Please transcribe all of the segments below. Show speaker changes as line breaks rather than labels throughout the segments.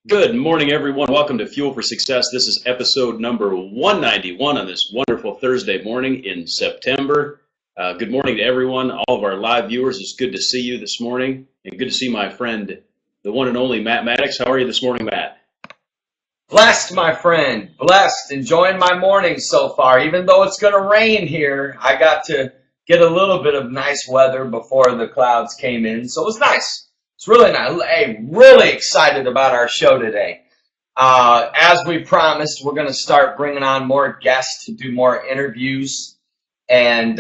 Good morning, everyone. Welcome to Fuel for Success. This is episode number 191 on this wonderful Thursday morning in September. Good morning to everyone, all of our live viewers. It's good to see you this morning, and good to see my friend, the one and only Matt Maddox. How are you this morning, Matt?
Blessed, my friend. Blessed. Enjoying my morning so far. Even though it's going to rain here, I got to get a little bit of nice weather before the clouds came in. So it was nice. It's really nice. Hey, really excited about our show today. As we promised, we're going to start bringing on more guests to do more interviews. And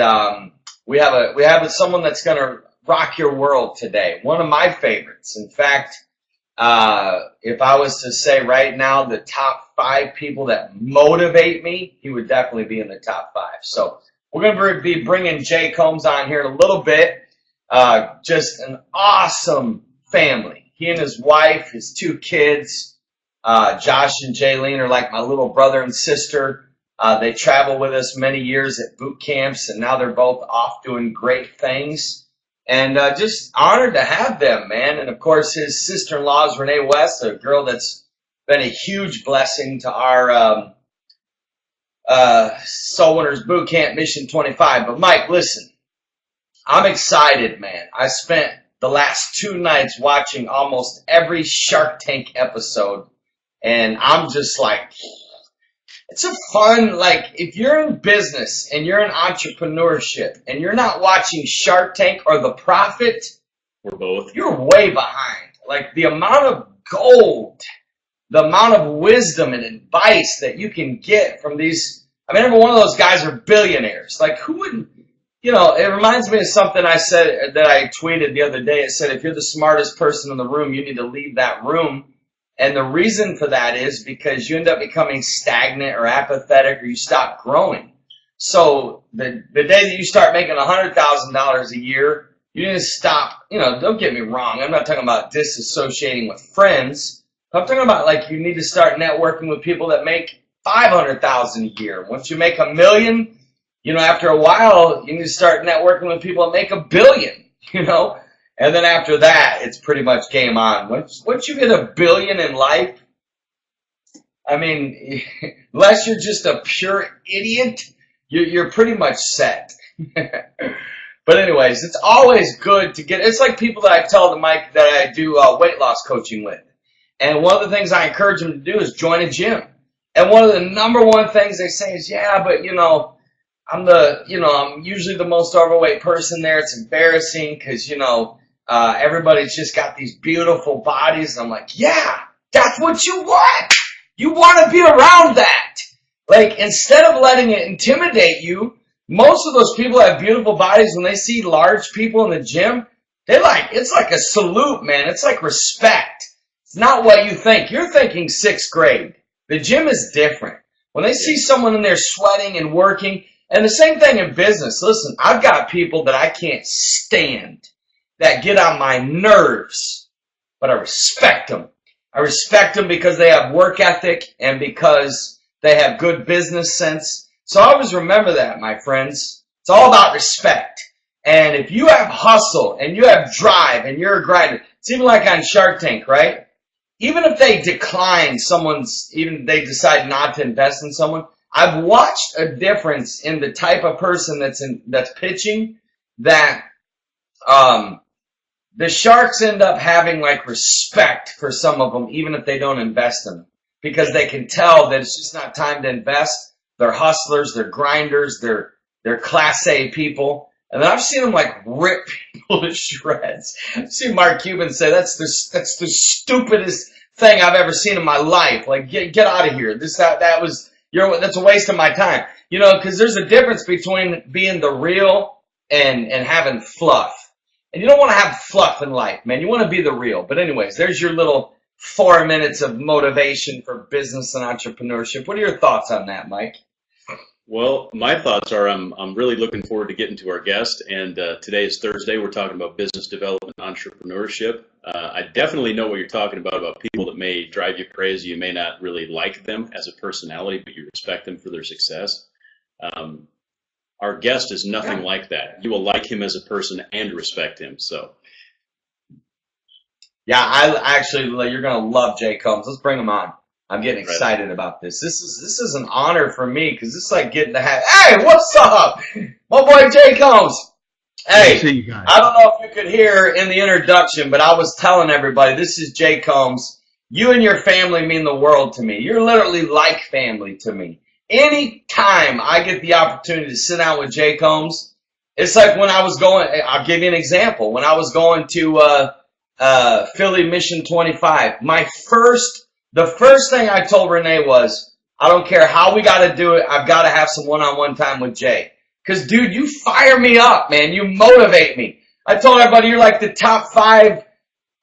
we have someone that's going to rock your world today. One of my favorites. In fact, if I was to say right now the top 5 people that motivate me, he would definitely be in the top 5. So we're going to be bringing Jay Combs on here in a little bit. Just an awesome family. He and his wife, his 2 kids, Josh and Jaylene are like my little brother and sister. They travel with us many years at boot camps, and now they're both off doing great things. And just honored to have them, man. And, of course, his sister-in-law is Renee West, a girl that's been a huge blessing to our Soul Winners Boot Camp Mission 25. But, Mike, listen, I'm excited, man. I spent the last 2 nights watching almost every Shark Tank episode, and I'm just like, it's a fun, like, if you're in business and you're in entrepreneurship and you're not watching Shark Tank or The Profit,
We're both.
you're way behind. Like, the amount of gold, the amount of wisdom and advice that you can get from these, I mean, every one of those guys are billionaires. Like, who would, it reminds me of something I said that I tweeted the other day. It said, if you're the smartest person in the room, you need to leave that room. And the reason for that is because you end up becoming stagnant or apathetic, or you stop growing. So the day that you start making $100,000 a year, you need to stop. Don't get me wrong. I'm not talking about disassociating with friends. I'm talking about, like, you need to start networking with people that make $500,000 a year. Once you make $1 million, after a while, you need to start networking with people that make $1 billion, And then after that, it's pretty much game on. Once you hit $1 billion in life, I mean, unless you're just a pure idiot, you're pretty much set. But anyways, it's always good to get, it's like people that I tell the Mike that I do weight loss coaching with. And one of the things I encourage them to do is join a gym. And one of the number one things they say is, yeah, but I'm usually the most overweight person there. It's embarrassing because, everybody's just got these beautiful bodies. And I'm like, yeah, that's what you want. You want to be around that. Like, instead of letting it intimidate you, most of those people that have beautiful bodies, when they see large people in the gym, it's like a salute, man. It's like respect. It's not what you think. You're thinking 6th grade. The gym is different. When they see someone in there sweating and working, and the same thing in business. Listen, I've got people that I can't stand that get on my nerves, but I respect them. I respect them because they have work ethic and because they have good business sense. So always remember that, my friends. It's all about respect. And if you have hustle and you have drive and you're a grinder, it's even like on Shark Tank, right? Even if they decline they decide not to invest in someone, I've watched a difference in the type of person that's pitching that the sharks end up having, like, respect for some of them, even if they don't invest in them, because they can tell that it's just not time to invest. They're hustlers, they're grinders, they're class A people. And then I've seen them, like, rip people to shreds. I've seen Mark Cuban say, that's the stupidest thing I've ever seen in my life. Like, get out of here. That's a waste of my time. Because there's a difference between being the real and having fluff. And you don't want to have fluff in life, man. You want to be the real. But anyways, there's your little 4 minutes of motivation for business and entrepreneurship. What are your thoughts on that, Mike?
Well, my thoughts are I'm really looking forward to getting to our guest. And today is Thursday. We're talking about business development, entrepreneurship. I definitely know what you're talking about people that may drive you crazy. You may not really like them as a personality, but you respect them for their success. Our guest is nothing like that. You will like him as a person and respect him. So
Yeah, I actually, you're gonna love Jay Combs. Let's bring him on. I'm getting
Right.
excited about this. This is an honor for me because it's like getting to have. Hey, what's up, my boy Jay Combs?
Good to
Hey,
see you guys.
I don't know if you could hear in the introduction, but I was telling everybody this is Jay Combs. You and your family mean the world to me. You're literally like family to me. Anytime I get the opportunity to sit down with Jay Combs, it's like when I was going. I'll give you an example. When I was going to Philly Mission 25. The first thing I told Renee was, I don't care how we got to do it. I've got to have some one-on-one time with Jay. Cause dude, you fire me up, man. You motivate me. I told everybody you're like the top 5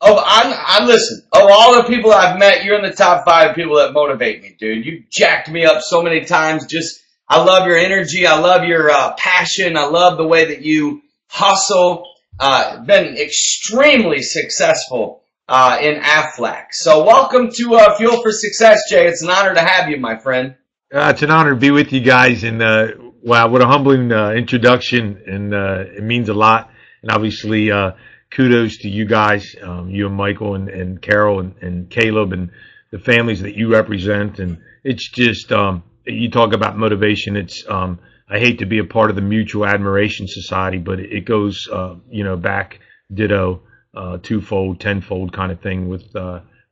of, I listen, of all the people I've met, you're in the top 5 people that motivate me, dude. You jacked me up so many times. I love your energy. I love your passion. I love the way that you hustle. Been extremely successful in Aflac. So welcome to Fuel for Success, Jay. It's an honor to have you, my friend.
It's an honor to be with you guys, and wow, what a humbling introduction, and it means a lot. And obviously, kudos to you guys, you and Michael and Carol and Caleb and the families that you represent. And it's just, you talk about motivation. It's, I hate to be a part of the Mutual Admiration Society, but it goes, back ditto, twofold, tenfold kind of thing with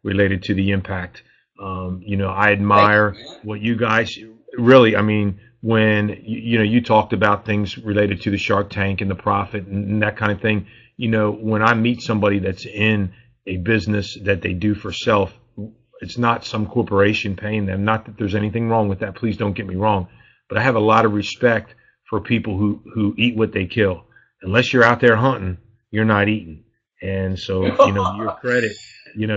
related to the impact. I admire what you guys really, I mean, when you talked about things related to the Shark Tank and the profit and that kind of thing, when I meet somebody that's in a business that they do for self, it's not some corporation paying them. Not that there's anything wrong with that. Please don't get me wrong. But I have a lot of respect for people who eat what they kill. Unless you're out there hunting, you're not eating. And so, your credit,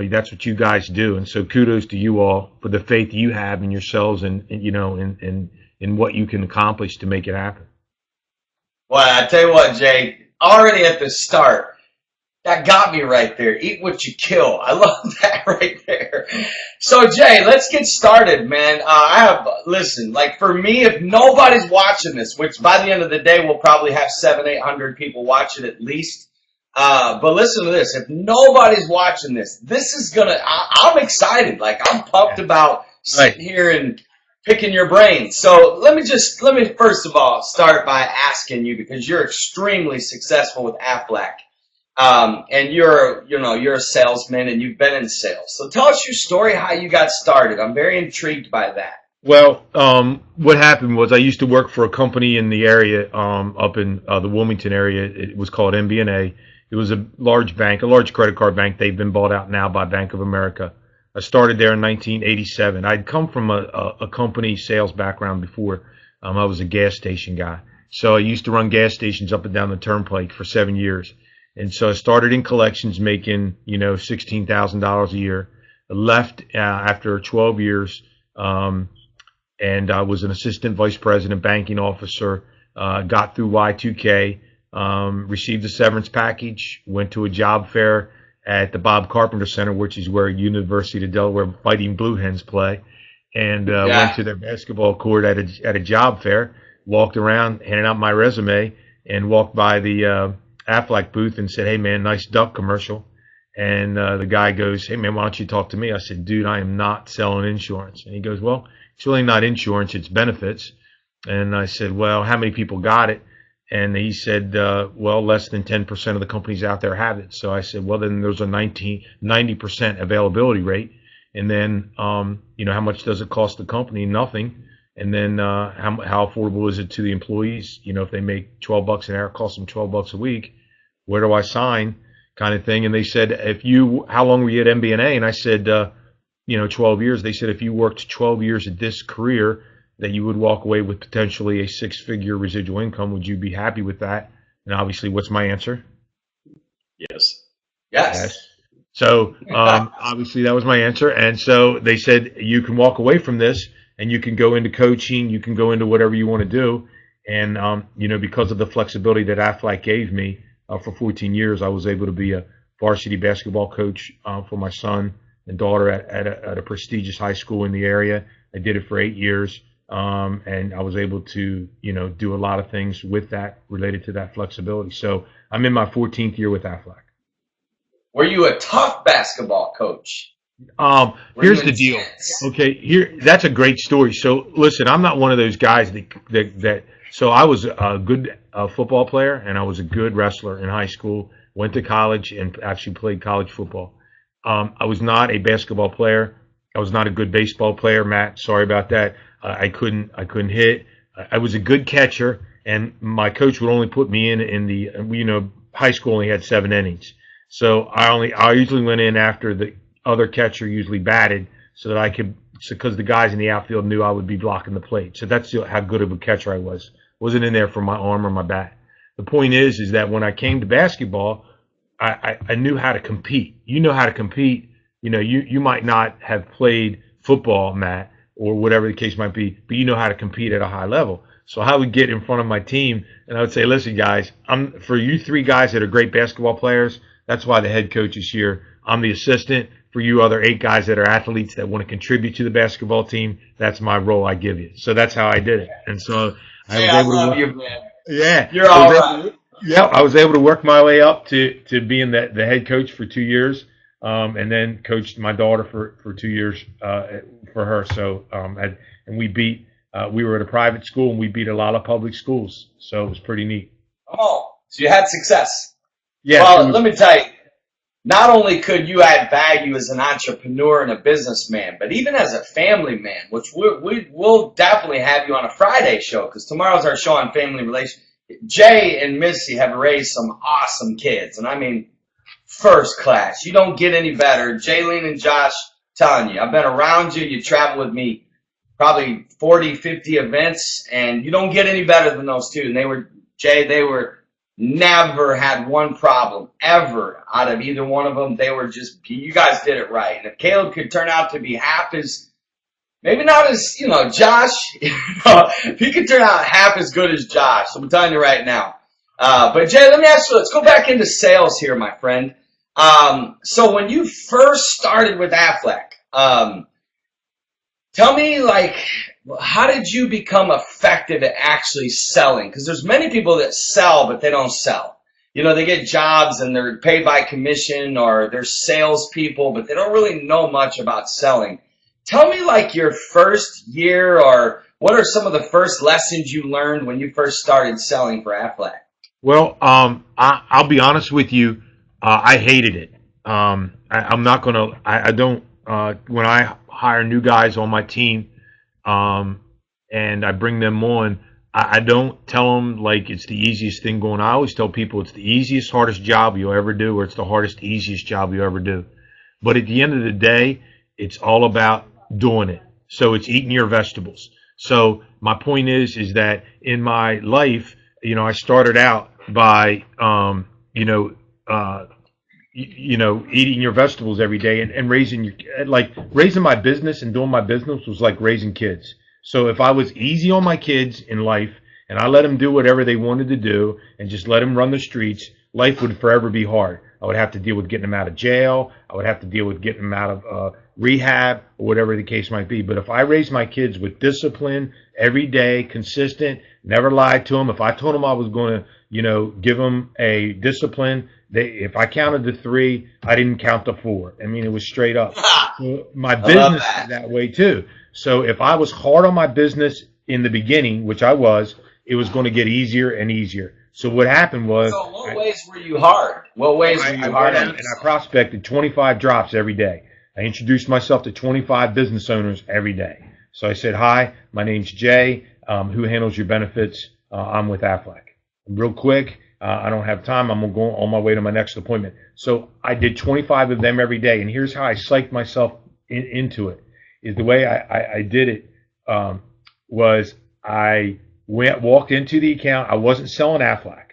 that's what you guys do. And so kudos to you all for the faith you have in yourselves and in what you can accomplish to make it happen.
Well, I tell you what, Jay, already at the start, that got me right there. Eat what you kill. I love that right there. So, Jay, let's get started, man. Listen, like for me, if nobody's watching this, which by the end of the day, we'll probably have 700-800 people watch it at least. But listen to this. If nobody's watching this, this is I'm excited. Like I'm pumped about sitting here and picking your brain. So let me first of all start by asking you, because you're extremely successful with Aflac. And you're a salesman and you've been in sales. So tell us your story, how you got started. I'm very intrigued by that.
Well, what happened was I used to work for a company in the area, up in the Wilmington area. It was called MBNA. It was a large bank, a large credit card bank. They've been bought out now by Bank of America. I started there in 1987. I'd come from a company sales background before. I was a gas station guy. So I used to run gas stations up and down the turnpike for 7 years. And so I started in collections making, $16,000 a year. I left after 12 years, and I was an assistant vice president, banking officer, got through Y2K, received a severance package, went to a job fair at the Bob Carpenter Center, which is where University of Delaware Fighting Blue Hens play, and went to their basketball court at a job fair, walked around, handed out my resume, and walked by the Aflac booth and said, "Hey man, nice duck commercial." And the guy goes, "Hey man, why don't you talk to me?" I said, "Dude, I am not selling insurance." And he goes, "Well, it's really not insurance, it's benefits." And I said, "Well, how many people got it?" And he said, "Well, less than 10% of the companies out there have it." So I said, "Well, then there's a 90% availability rate. And then, how much does it cost the company? Nothing. And then how affordable is it to the employees? If they make $12 an hour, it costs them $12 a week. Where do I sign? Kind of thing." And they said, "How long were you at MBNA?" And I said, 12 years. They said, "If you worked 12 years at this career, that you would walk away with potentially a 6-figure residual income. Would you be happy with that?" And obviously, what's my answer?
Yes.
So obviously that was my answer. And so they said, "You can walk away from this and you can go into coaching, you can go into whatever you want to do." And, because of the flexibility that Aflac gave me for 14 years, I was able to be a varsity basketball coach for my son and daughter at a prestigious high school in the area. I did it for 8 years. And I was able to, do a lot of things with that related to that flexibility. So I'm in my 14th year with Aflac.
Were you a tough basketball coach? Were
Here's
you
the deal.
intense?
Okay, that's a great story. So listen, I'm not one of those guys that so I was a good football player and I was a good wrestler in high school, went to college and actually played college football. I was not a basketball player. I was not a good baseball player, Matt. Sorry about that. I couldn't hit. I was a good catcher, and my coach would only put me in the high school only had 7 innings. So I usually went in after the other catcher usually batted so that I could, because the guys in the outfield knew I would be blocking the plate. So that's how good of a catcher I was. Wasn't in there for my arm or my bat. The point is that when I came to basketball, I knew how to compete. You know how to compete. You might not have played football, Matt, or whatever the case might be, but you know how to compete at a high level. So I would get in front of my team and I would say, listen, guys, for you 3 guys that are great basketball players, that's why the head coach is here. I'm the assistant. For you other 8 guys that are athletes that want to contribute to the basketball team, that's my role I give you. So that's how I did it. And so
I love you, man.
Yeah.
You're all right.
Yeah, I was able to work my way up to being the head coach for 2 years, and then coached my daughter for 2 years for her. So and we were at a private school and we beat a lot of public schools. So it was pretty neat.
Oh, so you had success.
Yeah.
Well, let me tell you, not only could you add value as an entrepreneur and a businessman, but even as a family man, which we'll definitely have you on a Friday show because tomorrow's our show on family relations. Jay and Missy have raised some awesome kids, and I mean first class. You don't get any better. Jaylene and Josh, telling you, I've been around you. You travel with me probably 40, 50 events, and you don't get any better than those two. And they were never had one problem ever out of either one of them. They were just, you guys did it right. And if Caleb could turn out to be half as, maybe not as, Josh, if he could turn out half as good as Josh, I'm telling you right now. But Jay, let me ask you, let's go back into sales here, my friend. So when you first started with Aflac, tell me, how did you become effective at actually selling? Because there's many people that sell, but they don't sell. They get jobs and they're paid by commission, or they're salespeople, but they don't really know much about selling. Tell me, your first year, or what are some of the first lessons you learned when you first started selling for Aflac?
Well, I'll be honest with you. I hated it. I'm not going to, I don't, when I hire new guys on my team, and I bring them on, I don't tell them it's the easiest thing going. I always tell people it's the easiest, hardest job you'll ever do, or it's the hardest, easiest job you'll ever do. But at the end of the day, it's all about doing it. So it's eating your vegetables. So my point is that in my life, I started out by, eating your vegetables every day and raising my business and doing my business was like raising kids. So if I was easy on my kids in life and I let them do whatever they wanted to do and just let them run the streets, life would forever be hard. I would have to deal with getting them out of jail. I would have to deal with getting them out of rehab or whatever the case might be. But if I raised my kids with discipline every day, consistent, never lied to them, if I told them I was going to, give them a discipline, if I counted to 3, I didn't count to 4. I mean, it was straight up. So my business is that way too. So if I was hard on my business in the beginning, which I was, it was going to get easier and easier. So what happened was.
So what ways were you hard? What ways were you hard?
And I prospected 25 drops every day. I introduced myself to 25 business owners every day. So I said, hi, my name's Jay. Who handles your benefits? I'm with Aflac. Real quick. I don't have time. I'm going to go on my way to my next appointment. So I did 25 of them every day. And here's how I psyched myself into it. Is the way I did it was I walked into the account. I wasn't selling Aflac.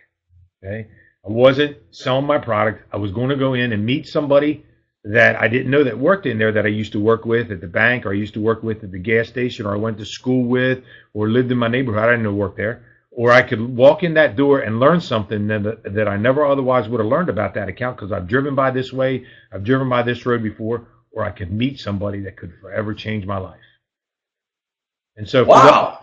Okay. I wasn't selling my product. I was going to go in and meet somebody that I didn't know that worked in there that I used to work with at the bank, or I used to work with at the gas station, or I went to school with, or lived in my neighborhood. I didn't know worked there. Or I could walk in that door and learn something that I never otherwise would have learned about that account because I've driven by this way, I've driven by this road before, or I could meet somebody that could forever change my life. And so,
wow.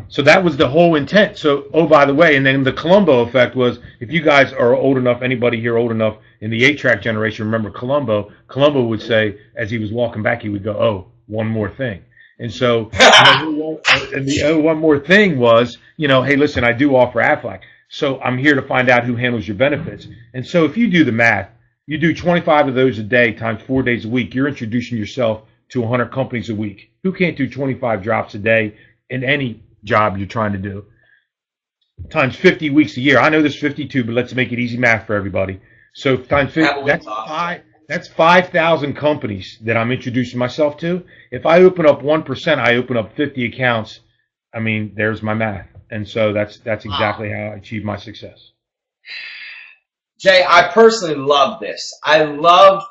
So that was the whole intent. So, oh, by the way, and then the Columbo effect was, if you guys are old enough, anybody here old enough in the 8-track generation, remember Columbo? Columbo would say, as he was walking back, he would go, "Oh, one more thing." And so, and the one more thing was, hey, listen, I do offer Aflac. So I'm here to find out who handles your benefits. And so if you do the math, you do 25 of those a day times 4 days a week, you're introducing yourself to 100 companies a week. Who can't do 25 drops a day in any job you're trying to do? Times 50 weeks a year. I know there's 52, but let's make it easy math for everybody. So times 50, that's 5,000 companies that I'm introducing myself to. If I open up 1%, I open up 50 accounts. I mean, there's my math. And so that's exactly how I achieve my success.
Jay, I personally love this. I love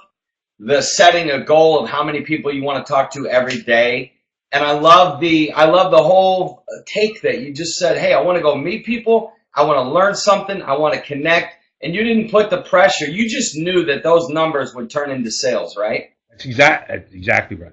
the setting a goal of how many people you want to talk to every day. And I love the whole take that you just said, hey, I want to go meet people. I want to learn something. I want to connect. And you didn't put the pressure. You just knew that those numbers would turn into sales, right?
That's exactly right.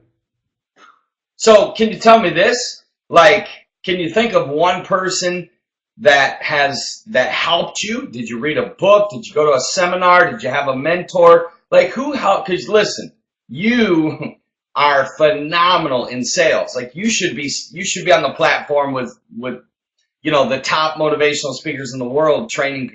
So can you tell me this? Like, can you think of one person that helped you? Did you read a book? Did you go to a seminar? Did you have a mentor? Like, who helped? Because listen, you are phenomenal in sales. Like, you should be on the platform with the top motivational speakers in the world training.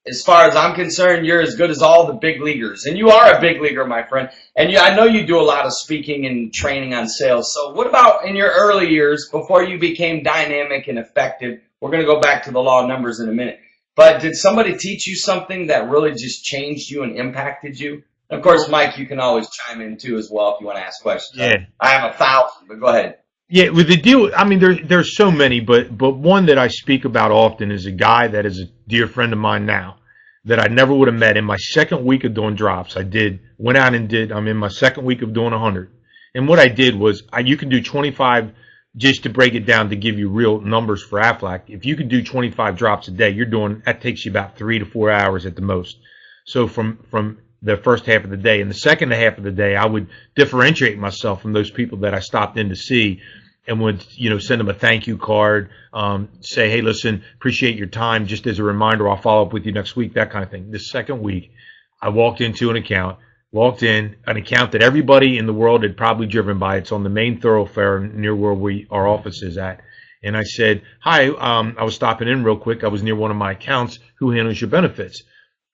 As far as I'm concerned, you're as good as all the big leaguers. And you are a big leaguer, my friend. And I know you do a lot of speaking and training on sales. So what about in your early years before you became dynamic and effective? We're going to go back to the law of numbers in a minute. But did somebody teach you something that really just changed you and impacted you? And of course, Mike, you can always chime in too as well if you want to ask questions.
Yeah.
I have 1,000, but go ahead.
Yeah, with the deal, I mean, there's so many, but one that I speak about often is a guy that is a dear friend of mine now that I never would have met. In my second week of doing drops, I'm in my second week of doing 100. And what I did was, you can do 25, just to break it down to give you real numbers for Aflac. If you can do 25 drops a day, that takes you about 3 to 4 hours at the most. So from the first half of the day. And the second half of the day, I would differentiate myself from those people that I stopped in to see and would, send them a thank you card, say, hey, listen, appreciate your time. Just as a reminder, I'll follow up with you next week, that kind of thing. The second week, I walked into an account that everybody in the world had probably driven by. It's on the main thoroughfare near where our office is at. And I said, hi, I was stopping in real quick. I was near one of my accounts. Who handles your benefits?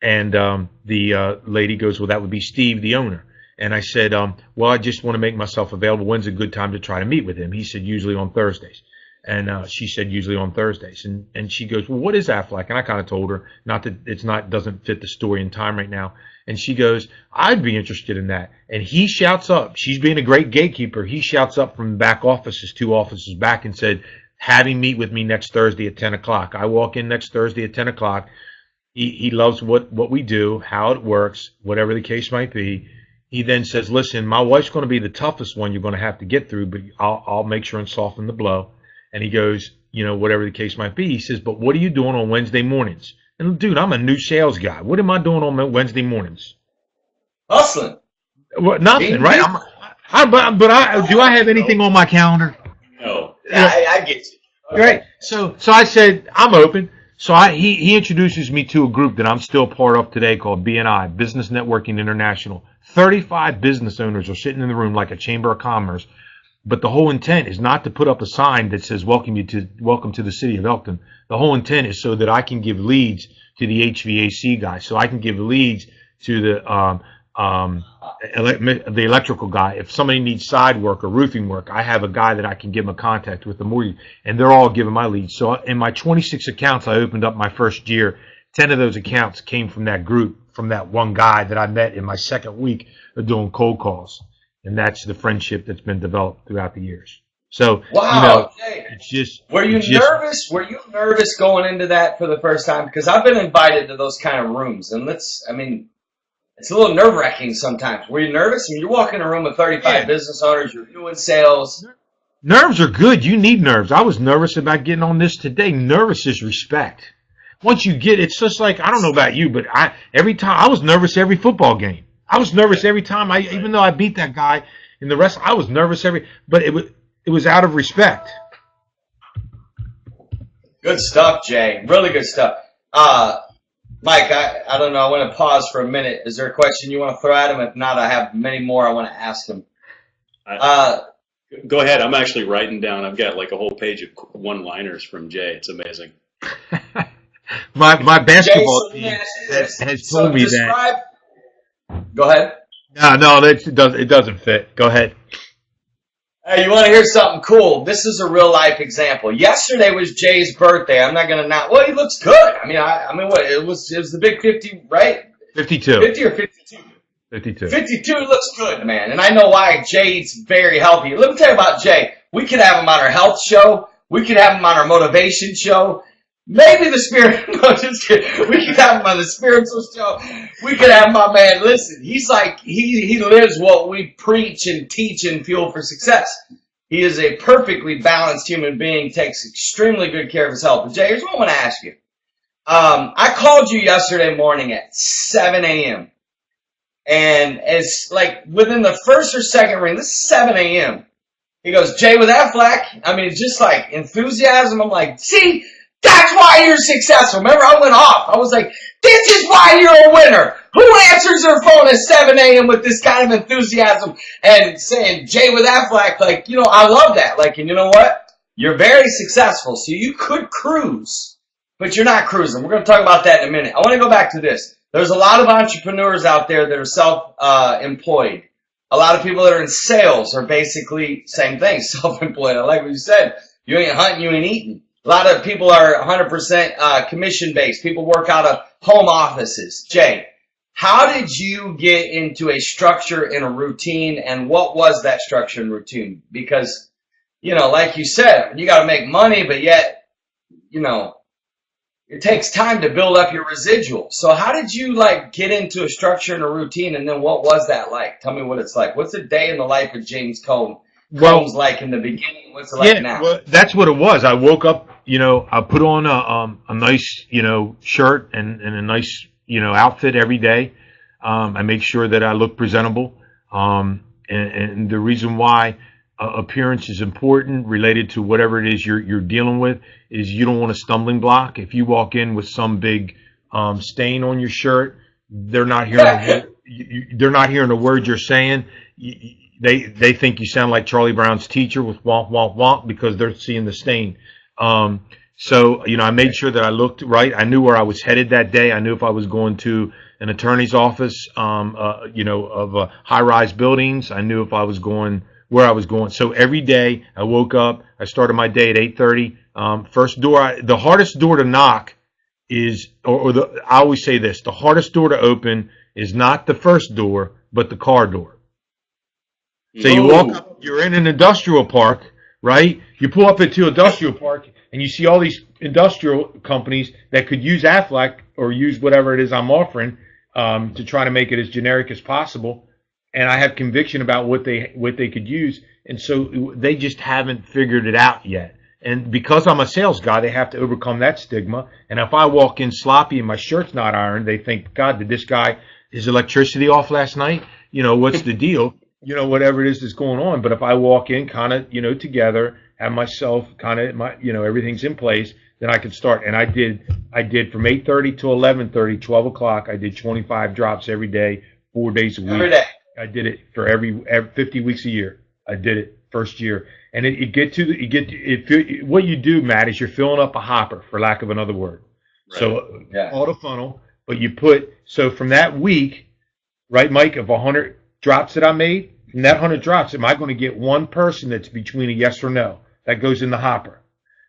And the lady goes, well, that would be Steve, the owner. And I said, well, I just want to make myself available. When's a good time to try to meet with him? He said, usually on Thursdays. And she said, usually on Thursdays. And she goes, well, what is Aflac? And I kind of told her, not that doesn't fit the story in time right now. And she goes, I'd be interested in that. And he shouts up, she's being a great gatekeeper. He shouts up from the back offices, 2 offices back, and said, have him meet with me next Thursday at 10 o'clock. I walk in next Thursday at 10 o'clock. He loves what we do, how it works, whatever the case might be. He then says, listen, my wife's going to be the toughest one you're going to have to get through, but I'll make sure and soften the blow. And he goes, whatever the case might be. He says, but what are you doing on Wednesday mornings? And dude, I'm a new sales guy. What am I doing on Wednesday mornings?
Hustling.
Well, nothing, right? Do I have anything on my calendar?
No. I get you.
Okay. Right. So I said, I'm open. So he introduces me to a group that I'm still part of today called BNI, Business Networking International. 35 business owners are sitting in the room like a chamber of commerce. But the whole intent is not to put up a sign that says welcome to the city of Elkton. The whole intent is so that I can give leads to the HVAC guy. So I can give leads to the electrical guy. If somebody needs side work or roofing work, I have a guy that I can give them a contact with the mortgage, and they're all giving my leads. So in my 26 accounts I opened up my first year, 10 of those accounts came from that group, from that one guy that I met in my second week of doing cold calls. And that's the friendship that's been developed throughout the years. So,
wow,
it's just.
Were you nervous? Were you nervous going into that for the first time? Because I've been invited to those kind of rooms, and it's a little nerve-wracking sometimes. Were you nervous? I mean, you're walking in a room with 35 business owners, you're doing sales.
Nerves are good. You need nerves. I was nervous about getting on this today. Nervous is respect. Once you get it, it's just like, I don't know about you, but every time I was nervous every football game. I was nervous every time. Even though I beat that guy in the rest, I was nervous but it was out of respect.
Good stuff, Jay. Really good stuff. Mike, I don't know. I want to pause for a minute. Is there a question you want to throw at him? If not, I have many more I want to ask him.
Go ahead. I'm actually writing down. I've got like a whole page of one-liners from Jay. It's amazing.
my basketball
Jay,
team
has
told me that.
Go ahead.
No, it doesn't fit. Go ahead.
Hey, you want to hear something cool? This is a real life example. Yesterday was Jay's birthday. I'm not gonna not. Well, he looks good. I mean, what? It was the big 50, right?
52.
50 or 52.
52.
52 looks good, man. And I know why. Jay's very healthy. Let me tell you about Jay. We could have him on our health show. We could have him on our motivation show. Maybe the spirit. No, just kidding. We could have him on the spiritual show. We could have my man. Listen, he's like, he lives what we preach and teach and fuel for success. He is a perfectly balanced human being, takes extremely good care of his health. But Jay, here's what I want to ask you. I called you yesterday morning at 7 a.m. And it's like within the first or second ring, this is 7 a.m. He goes, Jay, with Aflac, I mean, just like enthusiasm. I'm like, see, that's why you're successful. Remember, I went off. I was like, this is why you're a winner. Who answers their phone at 7 a.m. with this kind of enthusiasm and saying, Jay, with Aflac, like, you know, I love that. Like, and you know what? You're very successful. So you could cruise, but you're not cruising. We're going to talk about that in a minute. I want to go back to this. There's a lot of entrepreneurs out there that are self-employed. A lot of people that are in sales are basically same thing, self-employed. I like what you said. You ain't hunting, you ain't eating. A lot of people are 100% commission-based. People work out of home offices. Jay, how did you get into a structure and a routine, and what was that structure and routine? Because, you know, like you said, you got to make money, but yet, you know, it takes time to build up your residual. So how did you like get into a structure and a routine, and then what was that like? Tell me what it's like. What's a day in the life of James Combs like in the beginning? What's it like now? Well,
that's what it was. I woke up, you know, I put on a nice, you know, shirt and a nice, you know, outfit every day. I make sure that I look presentable. And the reason why appearance is important related to whatever it is you're dealing with is you don't want a stumbling block. If you walk in with some big stain on your shirt, they're not hearing a word you're saying. They think you sound like Charlie Brown's teacher with womp womp womp because they're seeing the stain. So you know, I made sure that I looked right. I knew where I was headed that day. I knew if I was going to an attorney's office, you know, of high-rise buildings. I knew if I was going where I was going. So every day I woke up, I started my day at 8:30. First door, the hardest door to knock is, I always say this, the hardest door to open is not the first door, but the car door. So you walk up, you're in an industrial park, right? You pull up into an industrial park and you see all these industrial companies that could use Aflac or use whatever it is I'm offering to try to make it as generic as possible. And I have conviction about what they could use. And so they just haven't figured it out yet. And because I'm a sales guy, they have to overcome that stigma. And if I walk in sloppy and my shirt's not ironed, they think, God, did this guy, his electricity off last night? You know, what's the deal? You know, whatever it is that's going on. But if I walk in kind of, you know, together, have myself kind of, you know, everything's in place, then I can start. And I did from 8:30 to 11:30, 12 o'clock. I did 25 drops every day, 4 days a week.
Every day.
I did it for every 50 weeks a year. I did it first year. And what you do, Matt, is you're filling up a hopper, for lack of another word. Right. So auto funnel, but so from that week, right, Mike, of 100 drops that I made, from that 100 drops, am I going to get one person that's between a yes or no? That goes in the hopper.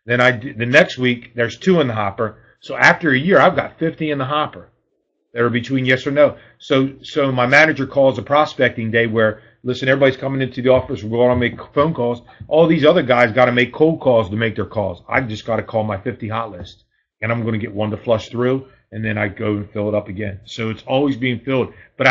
Then the next week, there's 2 in the hopper. So after a year, I've got 50 in the hopper that are between yes or no. So my manager calls a prospecting day where, listen, everybody's coming into the office. We're going to make phone calls. All these other guys got to make cold calls to make their calls. I just got to call my 50 hot list, and I'm going to get one to flush through, and then I go and fill it up again. So it's always being filled. But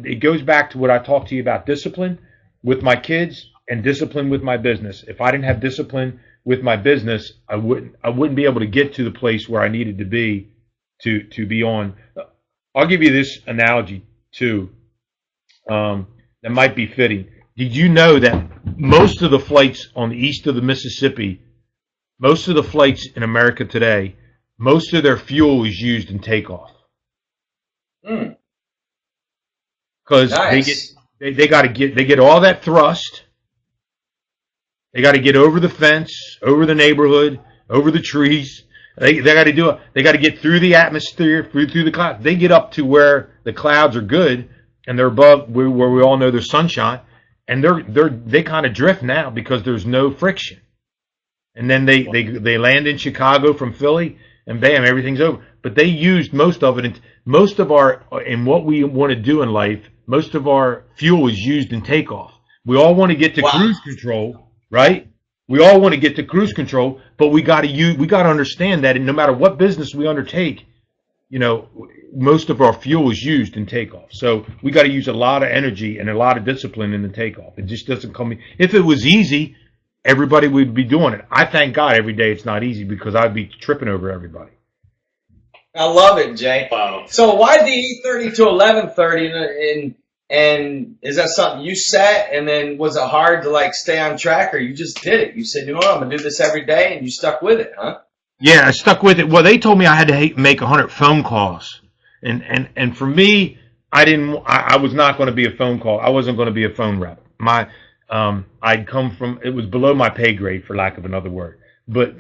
it goes back to what I talked to you about, discipline with my kids and discipline with my business. If I didn't have discipline with my business, I wouldn't be able to get to the place where I needed to be to be on. I'll give you this analogy too. That might be fitting. Did you know that most of the flights on the east of the Mississippi most of the flights in America today, most of their fuel is used in takeoff. Because
Nice.
they get all that thrust. They got to get over the fence, over the neighborhood, over the trees. They got to do it. They got to get through the atmosphere, through the clouds. They get up to where the clouds are good and they're above where we all know there's sunshine, and they kind of drift now because there's no friction. And then they land in Chicago from Philly, and bam, everything's over. But they used most of it. In what we want to do in life, most of our fuel is used in takeoff. We all want to get to cruise control, right? We all want to get to cruise control, but we got to understand that no matter what business we undertake, most of our fuel is used in takeoff. So we got to use a lot of energy and a lot of discipline in the takeoff. It just doesn't come. If it was easy, everybody would be doing it. I thank God every day it's not easy, because I'd be tripping over everybody.
I love it, Jay.
Wow.
So why the 8:30 to 11:30, and is that something you set, and then was it hard to stay on track, or you just did it? You said, you know what, I'm gonna do this every day, and you stuck with it, huh?
Yeah, I stuck with it. Well, they told me I had to make 100 phone calls, and for me, I was not going to be a phone call. I wasn't going to be a phone rep. I'd come from, it was below my pay grade, for lack of another word. But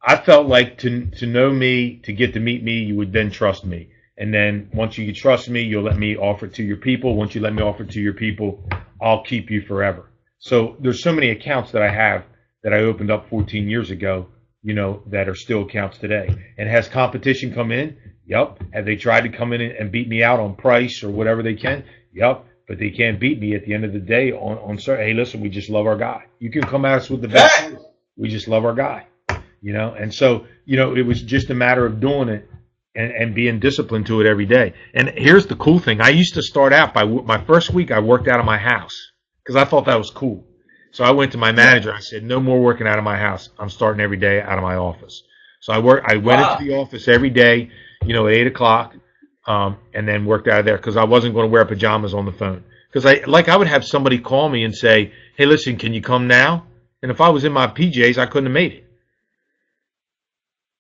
I felt like to know me, to get to meet me, you would then trust me. And then once you trust me, you'll let me offer it to your people. Once you let me offer it to your people, I'll keep you forever. So there's so many accounts that I have that I opened up 14 years ago, that are still accounts today. And has competition come in? Yep. Have they tried to come in and beat me out on price or whatever they can? Yep. But they can't beat me at the end of the day on hey, listen, we just love our guy. You can come at us with the best. We just love our guy. And so, it was just a matter of doing it and being disciplined to it every day. And here's the cool thing. I used to start out by my first week, I worked out of my house because I thought that was cool. So I went to my manager. I said, no more working out of my house. I'm starting every day out of my office. So I went into the office every day, at 8 o'clock, and then worked out of there because I wasn't going to wear pajamas on the phone. Because I would have somebody call me and say, hey, listen, can you come now? And if I was in my PJs, I couldn't have made it.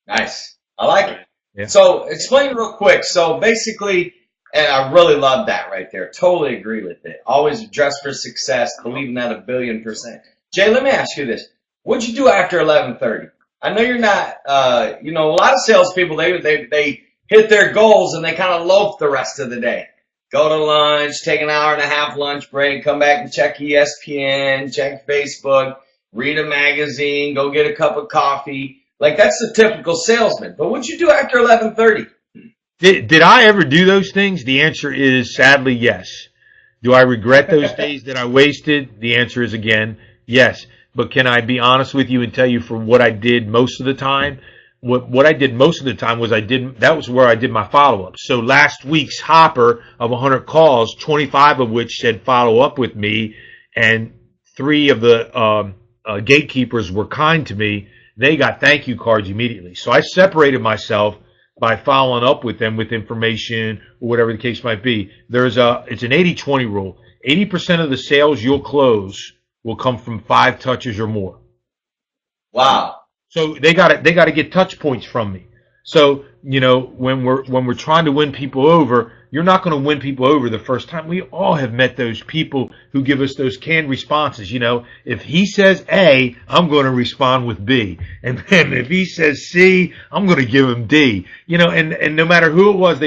Nice. I like it.
Yeah.
So explain real quick. So basically, and I really love that right there. Totally agree with it. Always dress for success. Believe in that 1,000,000,000%. Jay, let me ask you this. What'd you do after 11:30? I know you're not, a lot of salespeople, they hit their goals and they kind of loaf the rest of the day. Go to lunch, take an hour and a half lunch break, come back and check ESPN, check Facebook, read a magazine, go get a cup of coffee. That's the typical salesman. But what'd you do after 11:30?
Did I ever do those things? The answer is sadly yes. Do I regret those days that I wasted? The answer is again yes. But can I be honest with you and tell you for what I did most of the time? What I did most of the time was that was where I did my follow-up. So last week's hopper of 100 calls, 25 of which said follow up with me, and 3 of the gatekeepers were kind to me. They got thank you cards immediately. So I separated myself by following up with them with information or whatever the case might be. It's an 80-20 rule. 80% of the sales you'll close will come from 5 touches or more.
Wow.
So they got to get touch points from me. So, when we're trying to win people over, you're not going to win people over the first time. We all have met those people who give us those canned responses. If he says A, I'm going to respond with B. And then if he says C, I'm going to give him D. And no matter who it was,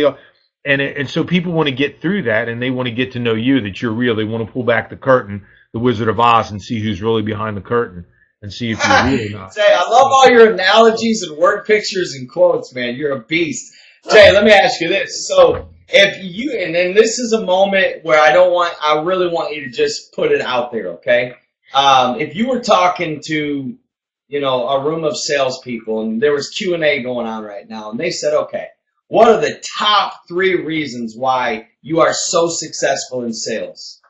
and so people want to get through that, and they want to get to know you, that you're real. They want to pull back the curtain, the Wizard of Oz, and see who's really behind the curtain. And see if you're real or not.
Jay, I love all your analogies and word pictures and quotes, man. You're a beast. Jay, let me ask you this. So if you, and this is a moment where I really want you to just put it out there, okay? If you were talking to, a room of salespeople and there was Q&A going on right now, and they said, okay, what are the top 3 reasons why you are so successful in sales?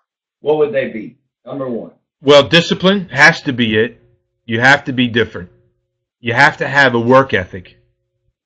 What would they be? Number 1.
Well, discipline has to be it. You have to be different. You have to have a work ethic.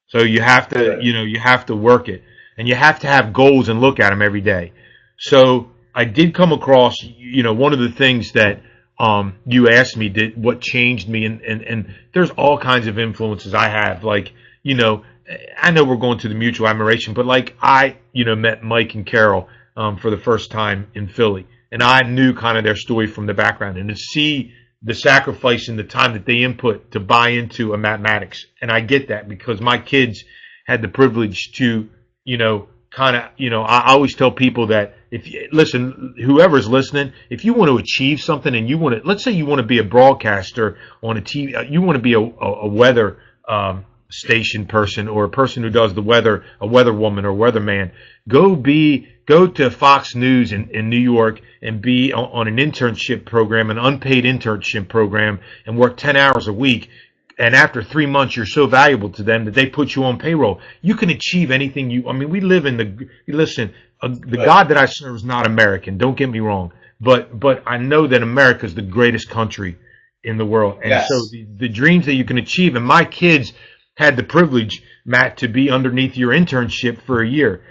So you have to, you have to work it. And you have to have goals and look at them every day. So I did come across, one of the things that you asked me what changed me, and there's all kinds of influences I have. Like, I know we're going to the mutual admiration, but like I, met Mike and Carol for the first time in Philly, and I knew kind of their story from the background, and to see the sacrifice and the time that they input to buy into a mathematics. And I get that because my kids had the privilege to, I always tell people that listen, whoever's listening, if you want to achieve something and let's say you want to be a broadcaster on a TV, you want to be a weather, station person or a person who does the weather, a weather woman or weatherman, go to Fox News in New York and be on an internship program, an unpaid internship program, and work 10 hours a week. And after 3 months, you're so valuable to them that they put you on payroll. You can achieve anything we live in the God that I serve is not American. Don't get me wrong. But I know that America is the greatest country in the world. And
yes.
So the dreams that you can achieve, and my kids had the privilege, Matt, to be underneath your internship for a year.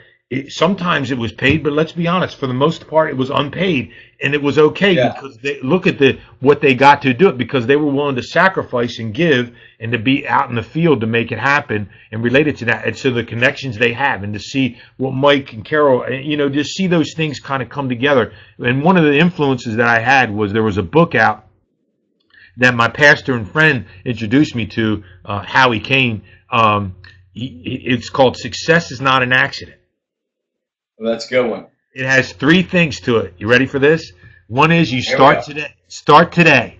Sometimes it was paid, but let's be honest, for the most part, it was unpaid, and it was okay because they look at what they got to do it because they were willing to sacrifice and give and to be out in the field to make it happen and related to that. And so the connections they have and to see what Mike and Carol, just see those things kind of come together. And one of the influences that I had was there was a book out that my pastor and friend introduced me to, Howie Kane. It's called Success is Not an Accident.
Well, that's a good one.
It has 3 things to it. You ready for this? One is you start today. Start today.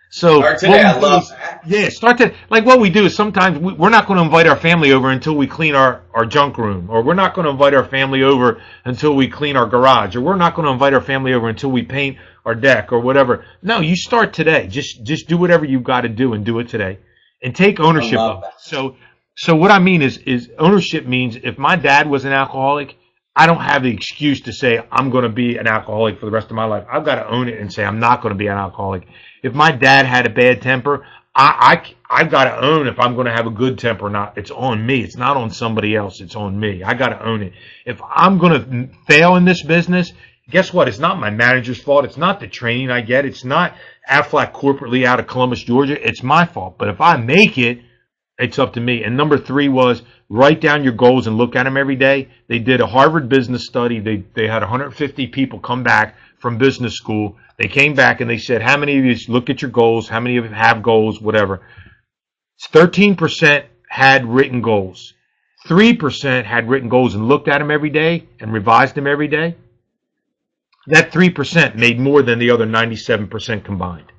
So
start today. I love that.
Yeah, start today. Like what we do is sometimes we're not going to invite our family over until we clean our junk room, or we're not going to invite our family over until we clean our garage, or we're not going to invite our family over until we paint our deck or whatever. No, you start today. Just do whatever you've got to do and do it today, and take ownership of it. So what I mean is ownership means if my dad was an alcoholic, I don't have the excuse to say I'm going to be an alcoholic for the rest of my life. I've got to own it and say I'm not going to be an alcoholic. If my dad had a bad temper, I've got to own if I'm going to have a good temper or not. It's on me. It's not on somebody else. It's on me. I got to own it. If I'm going to fail in this business, guess what? It's not my manager's fault. It's not the training I get. It's not Aflac corporately out of Columbus, Georgia. It's my fault. But if I make it, it's up to me. And number 3 was write down your goals and look at them every day. They did a Harvard business study. They had 150 people come back from business school. They came back and they said, how many of you look at your goals? How many of you have goals? Whatever. 13% had written goals. 3% had written goals and looked at them every day and revised them every day. That 3% made more than the other 97% combined.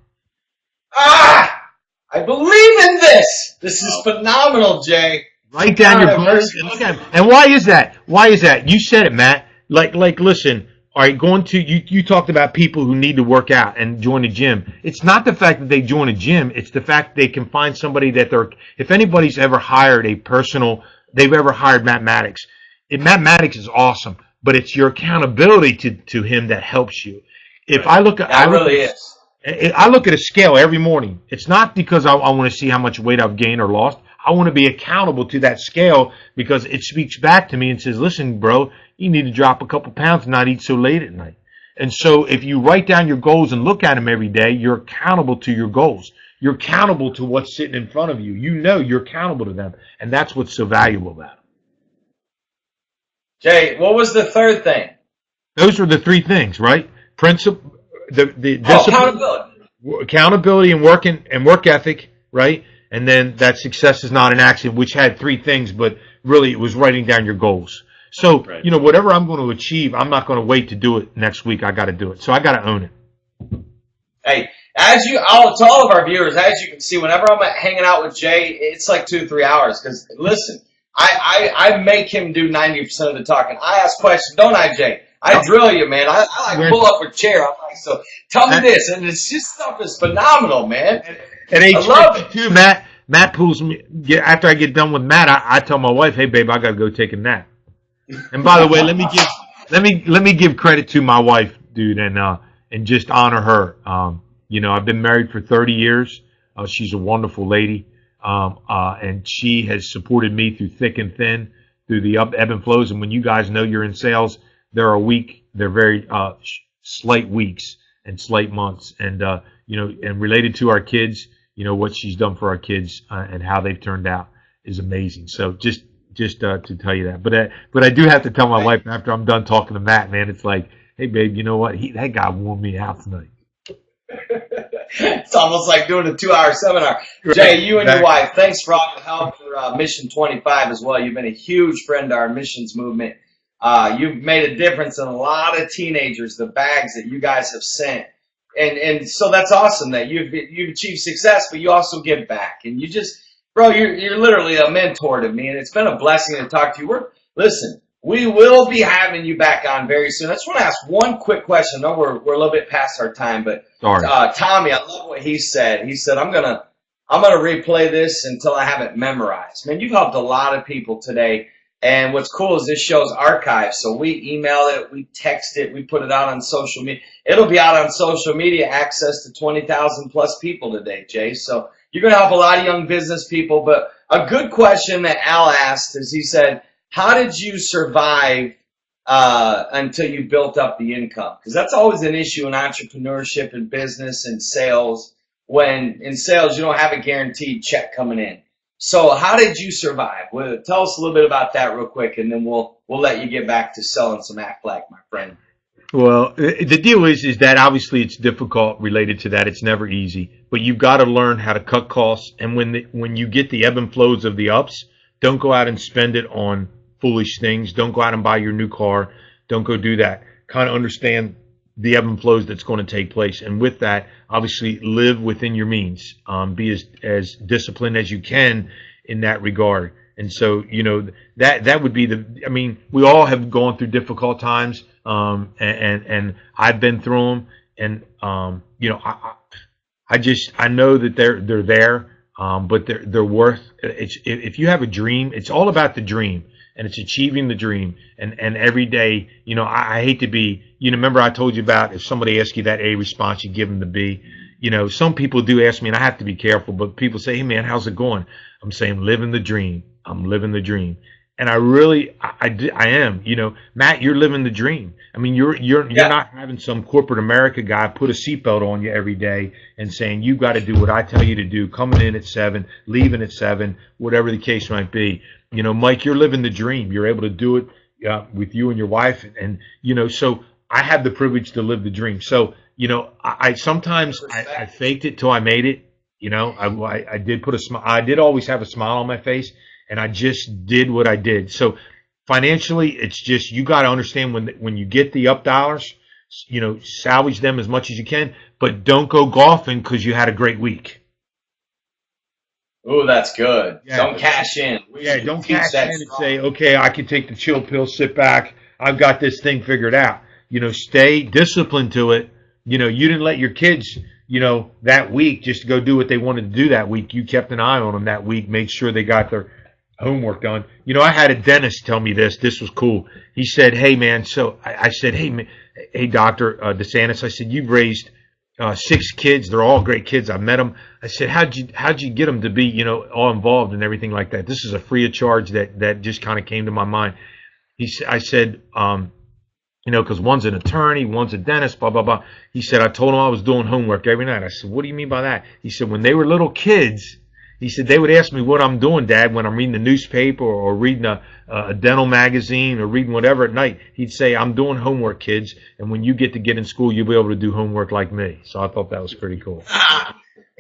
I believe in this. This is phenomenal, Jay.
Write down your goals and look at them. And why is that? Why is that? You said it, Matt. Like, listen. All right, you talked about people who need to work out and join a gym. It's not the fact that they join a gym. It's the fact that they can find somebody that if anybody's ever hired they've ever hired mathematics. Mathematics is awesome, but it's your accountability to him that helps you. If I look at, I look at a scale every morning. It's not because I want to see how much weight I've gained or lost. I want to be accountable to that scale because it speaks back to me and says, listen, bro, you need to drop a couple pounds and not eat so late at night. And so if you write down your goals and look at them every day, you're accountable to your goals. You're accountable to what's sitting in front of you. You're accountable to them. And that's what's so valuable about them.
Jay, what was the 3rd thing?
Those were the 3 things, right? Principle, the accountability and work ethic, right? And then that success is not an accident, which had 3 things, but really it was writing down your goals. So,
right.
Whatever I'm going to achieve, I'm not going to wait to do it next week. I got to do it. So I got to own it.
Hey, to all of our viewers, as you can see, whenever I'm hanging out with Jay, it's like 2-3 hours. Because listen, I make him do 90% of the talking. I ask questions, don't I, Jay? I drill you, man. I like pull up a chair. I'm like, so tell me this, and it's just stuff is phenomenal, man.
And
I love it
too, Matt pulls me after I get done with Matt. I tell my wife, hey, babe, I got to go take a nap. And by the way, let me give credit to my wife, dude, and just honor her. I've been married for 30 years. She's a wonderful lady, and she has supported me through thick and thin, through the ebb and flows. And when you guys know you're in sales, they're very slight weeks, and Slate months, and and related to our kids, what she's done for our kids and how they've turned out is amazing. So just to tell you that, but I do have to tell my wife after I'm done talking to Matt, man, it's like, hey babe, you know what? That guy wore me out tonight.
It's almost like doing a 2-hour seminar. Jay, you and your wife, thanks for all the help for Mission 25 as well. You've been a huge friend to our missions movement. You've made a difference in a lot of teenagers, the bags that you guys have sent. And so that's awesome that you've achieved success, but you also give back. And you just, bro, you're literally a mentor to me, and it's been a blessing to talk to you. Listen, we will be having you back on very soon. I just want to ask one quick question. I know we're a little bit past our time, but Tommy, I love what he said. He said, I'm gonna replay this until I have it memorized. Man, you've helped a lot of people today. And what's cool is this show's archived. So we email it, we text it, we put it out on social media. It'll be out on social media, access to 20,000 plus people today, Jay. So you're going to help a lot of young business people. But a good question that Al asked is, he said, how did you survive until you built up the income? Because that's always an issue in entrepreneurship and business and sales. When in sales, you don't have a guaranteed check coming in. So how did you survive? Well, tell us a little bit about that real quick, and then we'll let you get back to selling some Aflac, my friend.
Well, the deal is that obviously it's difficult related to that. It's never easy, but you've got to learn how to cut costs. And when you get the ebb and flows of the ups, don't go out and spend it on foolish things. Don't go out and buy your new car. Don't go do that. Kind of understand the ebb and flows that's going to take place. And with that, obviously live within your means. Be as disciplined as you can in that regard. And so, that would be we all have gone through difficult times. And I've been through them. And, I know that they're there. But they're worth it. If you have a dream, it's all about the dream, and it's achieving the dream. And every day, I hate to be, remember I told you about if somebody asks you that A response, you give them the B. Some people do ask me, and I have to be careful, but people say, hey man, how's it going? I'm saying, living the dream. I'm living the dream. And I am, Matt, you're living the dream. I mean, you're not having some corporate America guy put a seatbelt on you every day and saying, you got to do what I tell you to do, coming in at 7, leaving at 7, whatever the case might be. Mike, you're living the dream. You're able to do it with you and your wife. And, so I have the privilege to live the dream. So, I sometimes I faked it till I made it. I did put a smile. I did always have a smile on my face. And I just did what I did. So financially, it's just, you got to understand when you get the up dollars, salvage them as much as you can, but don't go golfing because you had a great week.
Oh, that's good. Yeah, don't cash in.
Don't cash in and say, okay, I can take the chill pill, sit back. I've got this thing figured out. Stay disciplined to it. You didn't let your kids, that week just go do what they wanted to do that week. You kept an eye on them that week, made sure they got their homework done. I had a dentist tell me this. This was cool. He said, hey, man, so I said, hey, Dr. DeSantis, I said, you've raised 6 kids. They're all great kids. I met them. I said, how'd you get them to be, all involved and everything like that? This is a free of charge that just kind of came to my mind. I said, because one's an attorney, one's a dentist, blah, blah, blah. He said, I told him I was doing homework every night. I said, what do you mean by that? He said, when they were little kids, he said, they would ask me what I'm doing, Dad, when I'm reading the newspaper or reading a dental magazine or reading whatever at night. He'd say, I'm doing homework, kids, and when you get in school, you'll be able to do homework like me. So I thought that was pretty cool.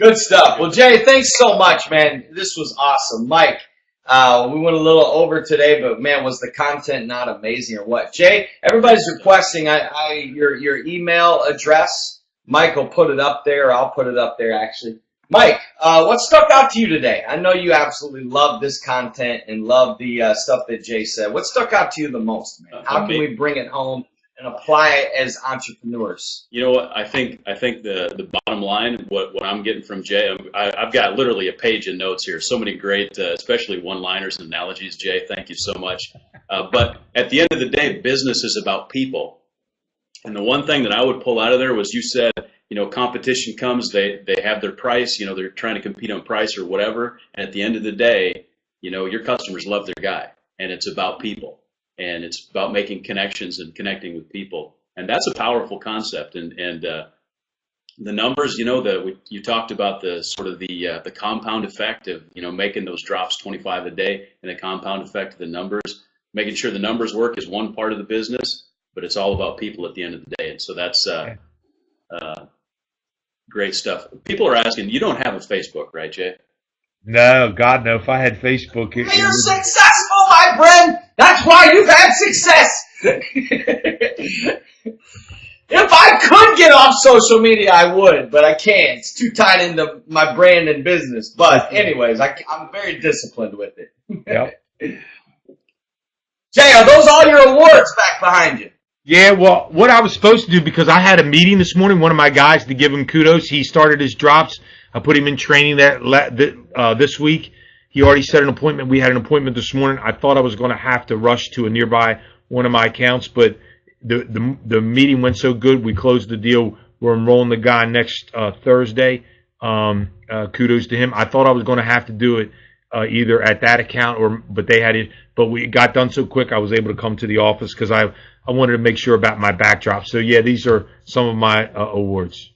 Good stuff. Well, Jay, thanks so much, man. This was awesome. Mike, we went a little over today, but, man, was the content not amazing or what? Jay, everybody's requesting your email address. Mike will put it up there. I'll put it up there, actually. Mike, what stuck out to you today? I know you absolutely love this content and love the stuff that Jay said. What stuck out to you the most, man? How can we bring it home and apply it as entrepreneurs?
You know what? I think the bottom line, what I'm getting from Jay, I've got literally a page of notes here. So many great, especially one-liners and analogies. Jay, thank you so much. But at the end of the day, business is about people. And the one thing that I would pull out of there was you said, competition comes, they have their price, they're trying to compete on price or whatever. And at the end of the day, your customers love their guy, and it's about people, and it's about making connections and connecting with people. And that's a powerful concept. And the numbers, you talked about the sort of the compound effect of, making those drops 25 a day, and the compound effect of the numbers. Making sure the numbers work is one part of the business, but it's all about people at the end of the day. And so that's great stuff. People are asking, you don't have a Facebook, right, Jay?
No, God, no. If I had Facebook,
You're successful, my friend. That's why you've had success. If I could get off social media, I would, but I can't. It's too tied into my brand and business. But anyways, I'm very disciplined with it.
Yep.
Jay, are those all your awards back behind you?
Yeah, well, what I was supposed to do, because I had a meeting this morning, one of my guys, to give him kudos. He started his drops. I put him in training this week. He already set an appointment. We had an appointment this morning. I thought I was going to have to rush to a nearby one of my accounts, but the meeting went so good, we closed the deal. We're enrolling the guy next Thursday. Kudos to him. I thought I was going to have to do it either at that account but they had it. But we got done so quick, I was able to come to the office because I wanted to make sure about my backdrop. So yeah, these are some of my awards.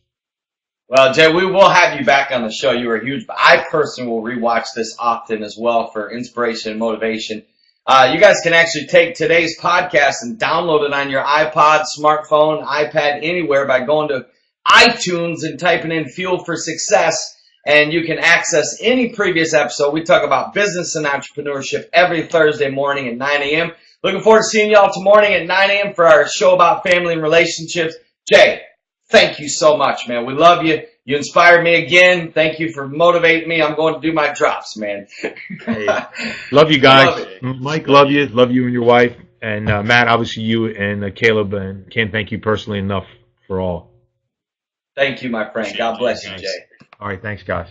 Well, Jay, we will have you back on the show. You were huge. But I personally will rewatch this often as well for inspiration and motivation. You guys can actually take today's podcast and download it on your iPod, smartphone, iPad, anywhere by going to iTunes and typing in Fuel for Success, and you can access any previous episode. We talk about business and entrepreneurship every Thursday morning at 9 a.m. Looking forward to seeing y'all tomorrow morning at 9 a.m. for our show about family and relationships. Jay, thank you so much, man. We love you. You inspired me again. Thank you for motivating me. I'm going to do my drops, man.
Hey, love you guys. Mike, love you. Love you and your wife. And Matt, obviously you and Caleb. And can't thank you personally enough for all.
Thank you, my friend. God bless you, Jay.
All right. Thanks, guys.